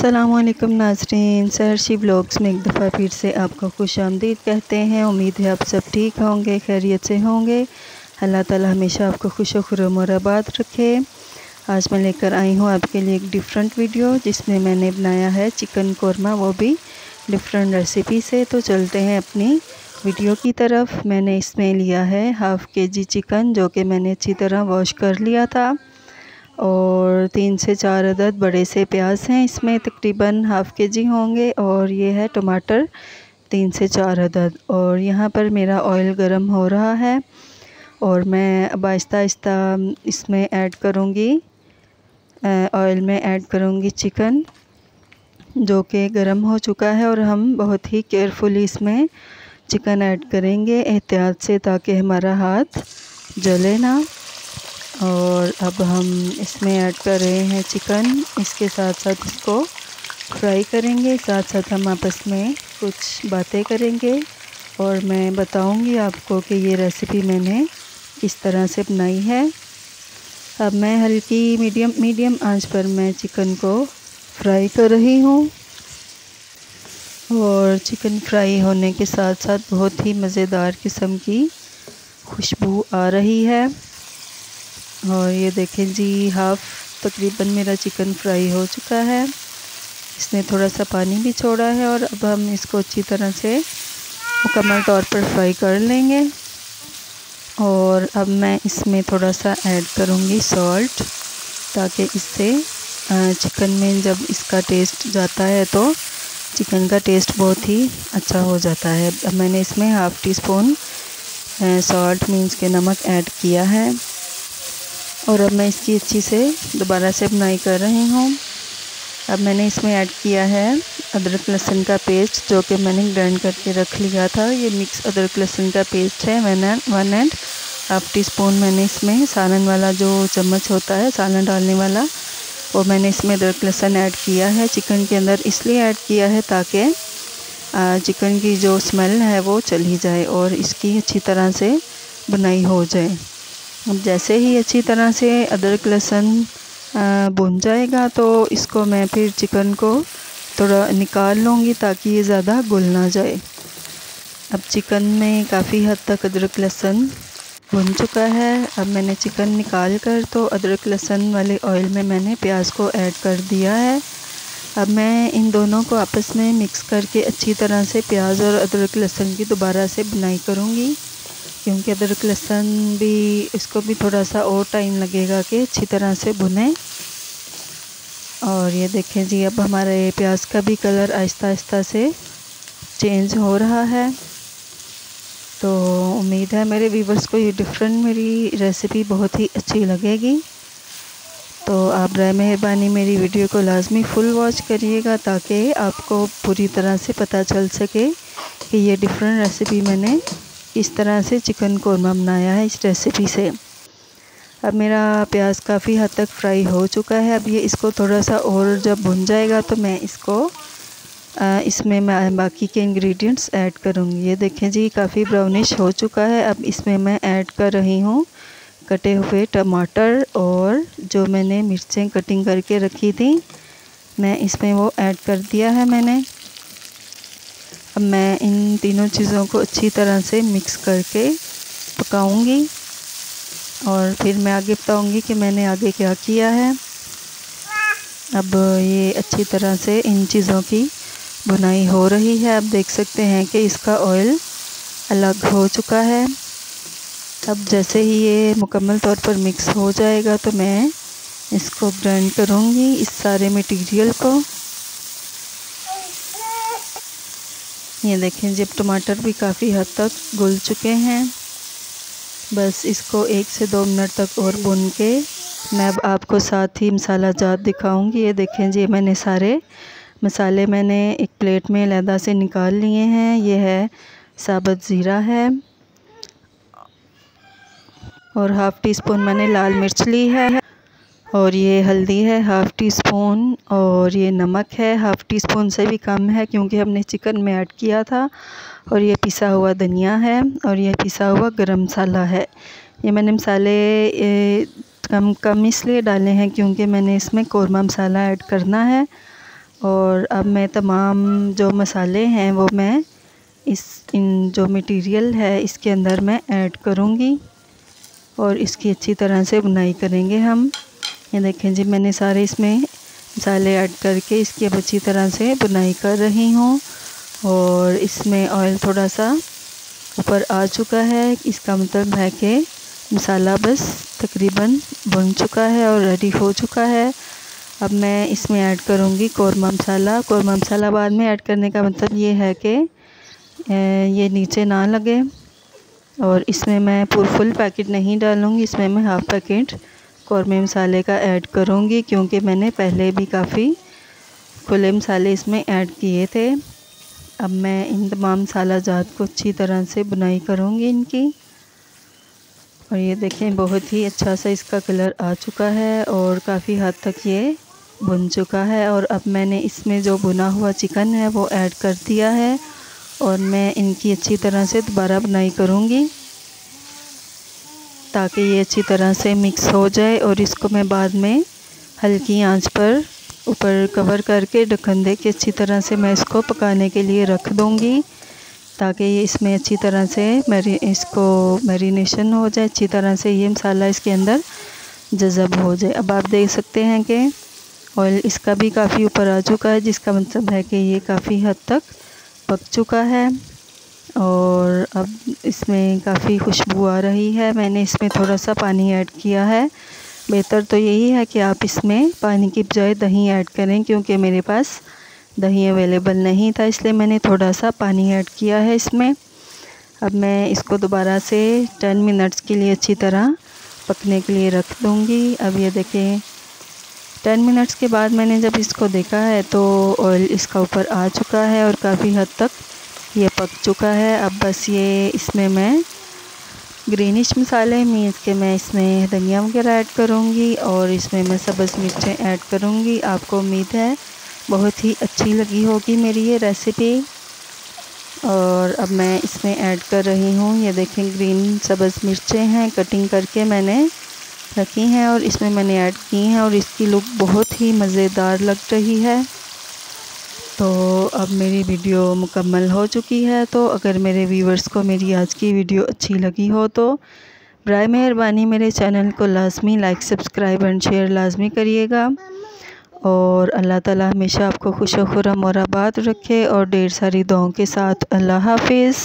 अस्सलामुअलैकुम नाज़रीन, सहर्षी व्लॉग्स में एक दफ़ा फिर से आपको खुशामदीद कहते हैं। उम्मीद है आप सब ठीक होंगे, खैरियत से होंगे। अल्लाह ताला हमेशा आपको खुश खुर्रम और आबाद रखे। आज मैं लेकर आई हूँ आपके लिए एक डिफरेंट वीडियो जिसमें मैंने बनाया है चिकन कोरमा, वो भी डिफरेंट रेसिपी से। तो चलते हैं अपनी वीडियो की तरफ। मैंने इसमें लिया है हाफ़ केजी चिकन, जो कि मैंने अच्छी तरह वॉश कर लिया था, और 3 से 4 अदद बड़े से प्याज हैं, इसमें तकरीबन हाफ़ केजी होंगे। और ये है टमाटर 3 से 4 अदद। और यहाँ पर मेरा ऑयल गरम हो रहा है और मैं अब आहिस्ता आहिस्ता इसमें ऐड करूँगी, ऑयल में ऐड करूँगी चिकन, जो कि गरम हो चुका है। और हम बहुत ही केयरफुली इसमें चिकन ऐड करेंगे, एहतियात से, ताकि हमारा हाथ जले ना। और अब हम इसमें ऐड कर रहे हैं चिकन, इसके साथ साथ इसको फ्राई करेंगे। साथ साथ हम आपस में कुछ बातें करेंगे और मैं बताऊंगी आपको कि ये रेसिपी मैंने किस तरह से बनाई है। अब मैं हल्की मीडियम आंच पर मैं चिकन को फ्राई कर रही हूँ, और चिकन फ्राई होने के साथ साथ बहुत ही मज़ेदार किस्म की खुशबू आ रही है। और ये देखें जी, हाफ़ तकरीबन मेरा चिकन फ्राई हो चुका है, इसने थोड़ा सा पानी भी छोड़ा है। और अब हम इसको अच्छी तरह से मुकम्मल तौर पर फ्राई कर लेंगे। और अब मैं इसमें थोड़ा सा ऐड करूँगी सॉल्ट, ताकि इससे चिकन में जब इसका टेस्ट जाता है तो चिकन का टेस्ट बहुत ही अच्छा हो जाता है। अब मैंने इसमें half tea spoon salt means के नमक ऐड किया है। और अब मैं इसकी अच्छी से दोबारा से बुनाई कर रही हूँ। अब मैंने इसमें ऐड किया है अदरक लहसुन का पेस्ट, जो कि मैंने ग्राइंड करके रख लिया था। ये मिक्स अदरक लहसुन का पेस्ट है, 1.5 टीस्पून। मैंने इसमें सालन वाला जो चम्मच होता है सालन डालने वाला, वो मैंने इसमें अदरक लहसुन ऐड किया है चिकन के अंदर। इसलिए ऐड किया है ताकि चिकन की जो स्मेल है वो चली जाए और इसकी अच्छी तरह से बुनाई हो जाए। अब जैसे ही अच्छी तरह से अदरक लहसुन भुन जाएगा तो इसको मैं फिर चिकन को थोड़ा निकाल लूँगी, ताकि ये ज़्यादा घुल ना जाए। अब चिकन में काफ़ी हद तक अदरक लहसुन भुन चुका है। अब मैंने चिकन निकाल कर तो अदरक लहसुन वाले ऑयल में मैंने प्याज को ऐड कर दिया है। अब मैं इन दोनों को आपस में मिक्स करके अच्छी तरह से प्याज और अदरक लहसुन की दोबारा से बुनाई करूँगी, क्योंकि अदरक लहसुन भी इसको भी थोड़ा सा और टाइम लगेगा कि अच्छी तरह से भुने। और ये देखें जी, अब हमारा ये प्याज का भी कलर आहिस्ता आहिस्ता से चेंज हो रहा है। तो उम्मीद है मेरे व्यूवर्स को ये डिफरेंट मेरी रेसिपी बहुत ही अच्छी लगेगी। तो आप बराए मेहरबानी मेरी वीडियो को लाजमी फुल वॉच करिएगा, ताकि आपको पूरी तरह से पता चल सके कि ये डिफरेंट रेसिपी मैंने इस तरह से चिकन कोरमा बनाया है इस रेसिपी से। अब मेरा प्याज काफ़ी हद तक फ्राई हो चुका है। अब ये इसको थोड़ा सा और जब भुन जाएगा तो मैं इसको इसमें मैं बाकी के इंग्रेडिएंट्स ऐड करूँगी। ये देखें जी, काफ़ी ब्राउनिश हो चुका है। अब इसमें मैं ऐड कर रही हूँ कटे हुए टमाटर, और जो मैंने मिर्चें कटिंग करके रखी थी मैं इसमें वो ऐड कर दिया है मैंने। अब मैं इन तीनों चीज़ों को अच्छी तरह से मिक्स करके पकाऊंगी, और फिर मैं आगे बताऊंगी कि मैंने आगे क्या किया है। अब ये अच्छी तरह से इन चीज़ों की बुनाई हो रही है। आप देख सकते हैं कि इसका ऑयल अलग हो चुका है। अब जैसे ही ये मुकम्मल तौर पर मिक्स हो जाएगा तो मैं इसको ग्राइंड करूँगी, इस सारे मटेरियल को। ये देखें, जब टमाटर भी काफ़ी हद तक घुल चुके हैं, बस इसको 1 से 2 मिनट तक और भून के मैं अब आपको साथ ही मसाला जात दिखाऊंगी। ये देखें जी, मैंने सारे मसाले मैंने एक प्लेट में अलहदा से निकाल लिए हैं। ये है साबुत ज़ीरा है, और हाफ़ टी स्पून मैंने लाल मिर्च ली है, और ये हल्दी है हाफ़ टी स्पून, और ये नमक है हाफ़ टी स्पून से भी कम है क्योंकि हमने चिकन में ऐड किया था। और ये पिसा हुआ धनिया है, और ये पिसा हुआ गरम मसाला है। ये मैंने मसाले कम इसलिए डाले हैं क्योंकि मैंने इसमें कोरमा मसाला ऐड करना है। और अब मैं तमाम जो मसाले हैं वो मैं इन जो मटेरियल है इसके अंदर मैं ऐड करूँगी और इसकी अच्छी तरह से बुनाई करेंगे हम। ये देखें जी, मैंने सारे इसमें मसाले ऐड करके इसकी अब अच्छी तरह से बुनाई कर रही हूँ। और इसमें ऑयल थोड़ा सा ऊपर आ चुका है, इसका मतलब है कि मसाला बस तकरीबन बन चुका है और रेडी हो चुका है। अब मैं इसमें ऐड करूँगी कौरमा मसाला। कौरमा मसाला बाद में ऐड करने का मतलब ये है कि ये नीचे ना लगे। और इसमें मैं फुल पैकेट नहीं डालूँगी, इसमें मैं हाफ़ पैकेट कौरमे मसाले का ऐड करूँगी, क्योंकि मैंने पहले भी काफ़ी खुले मसाले इसमें ऐड किए थे। अब मैं इन तमाम मसाला जात को अच्छी तरह से बुनाई करूँगी इनकी। और ये देखें, बहुत ही अच्छा सा इसका कलर आ चुका है और काफ़ी हद तक ये बुन चुका है। और अब मैंने इसमें जो बुना हुआ चिकन है वो ऐड कर दिया है और मैं इनकी अच्छी तरह से दोबारा बुनाई करूँगी ताकि ये अच्छी तरह से मिक्स हो जाए। और इसको मैं बाद में हल्की आंच पर ऊपर कवर करके ढक्कन दे के अच्छी तरह से मैं इसको पकाने के लिए रख दूँगी ताकि ये इसमें अच्छी तरह से इसको मैरिनेशन हो जाए, अच्छी तरह से ये मसाला इसके अंदर जज़ब हो जाए। अब आप देख सकते हैं कि ऑयल इसका भी काफ़ी ऊपर आ चुका है, जिसका मतलब है कि ये काफ़ी हद तक पक चुका है। और अब इसमें काफ़ी खुशबू आ रही है। मैंने इसमें थोड़ा सा पानी ऐड किया है। बेहतर तो यही है कि आप इसमें पानी की बजाय दही ऐड करें, क्योंकि मेरे पास दही अवेलेबल नहीं था, इसलिए मैंने थोड़ा सा पानी ऐड किया है इसमें। अब मैं इसको दोबारा से 10 मिनट्स के लिए अच्छी तरह पकने के लिए रख दूँगी। अब ये देखें, 10 मिनट्स के बाद मैंने जब इसको देखा है तो ऑयल इसका ऊपर आ चुका है और काफ़ी हद तक ये पक चुका है। अब बस ये इसमें मैं ग्रीनिश मसाले मीन्स के मैं इसमें धनिया वगैरह ऐड करूँगी और इसमें मैं सब्ज़ मिर्चें ऐड करूँगी। आपको उम्मीद है बहुत ही अच्छी लगी होगी मेरी ये रेसिपी। और अब मैं इसमें ऐड कर रही हूँ, ये देखें ग्रीन सब्ज़ मिर्चें हैं, कटिंग करके मैंने रखी हैं और इसमें मैंने ऐड की हैं और इसकी लुक बहुत ही मज़ेदार लग रही है। तो अब मेरी वीडियो मुकम्मल हो चुकी है। तो अगर मेरे व्यूवर्स को मेरी आज की वीडियो अच्छी लगी हो तो बराए मेहरबानी मेरे चैनल को लाजमी लाइक, सब्सक्राइब एंड शेयर लाजमी करिएगा। और अल्लाह ताला हमेशा आपको खुश खुर्रम और आबाद रखे और ढेर सारी दुआओं के साथ अल्लाह हाफिज़।